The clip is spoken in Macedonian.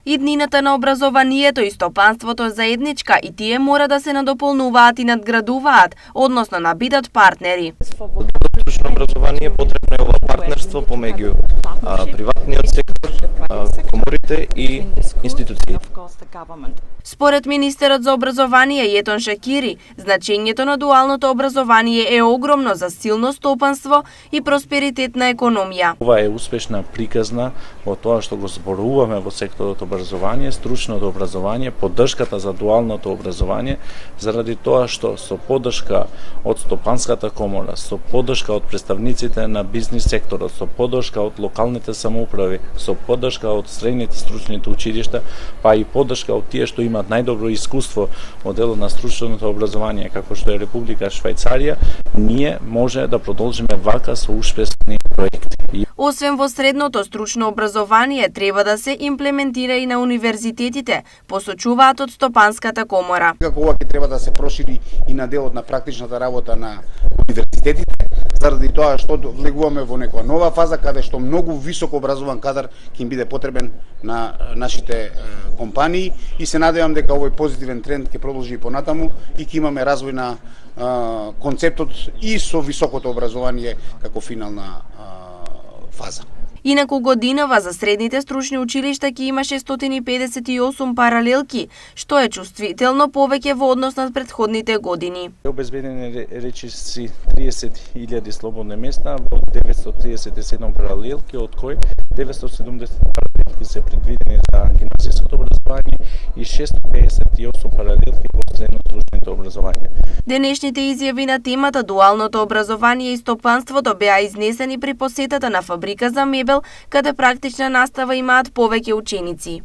Иднината на образованието и стопанството е заедничка и тие мора да се надополнуваат и надградуваат, односно да бидат партнери. Стручно образование потребно е ова партнерство помеѓу приватниот сектор, коморите и институциите. Според министерот за образование Јетон Шакири, значењето на дуалното образование е огромно за силно стопанство и просперитетна економија. Ова е успешна приказна од тоа што го зборуваме во секторот образование, стручното образование, поддршката за дуалното образование, заради тоа што со поддршка од стопанската комора, со поддршка од представниците на бизнис секторот, со поддршка од локалните самоуправи, со поддршка од средните стручните училишта, па и поддршка од тие што имаат најдобро искуство во делот на стручното образование, како што е Република Швајцарија, ние може да продолжиме вака со успешни проекти. Освен во средното стручно образование, треба да се имплементира и на универзитетите, посочуваат од Стопанската комора. Како ова ќе треба да се прошири и на делот на практичната работа на универзитетите, заради тоа што влегуваме во некоја нова фаза каде што многу високо образован кадар ќе им биде потребен на нашите компании и се надевам дека овој позитивен тренд ќе продолжи и понатаму и ќе имаме развој на концептот и со високото образование како финална фаза. Инаку годинава за средните стручни училишта ќе има 658 паралелки, што е чувствително повеќе во однос на претходните години. Обезбедени речиси 30.000 слободни места во 937 паралелки, од кои 970 паралелки се предвидени за гимназиското образование и 658 паралелки во средно-стручното образование. Денешните изјави на темата дуалното образование и стопанството беа изнесени при посетата на фабрика за мебел, каде практична настава имаат повеќе ученици.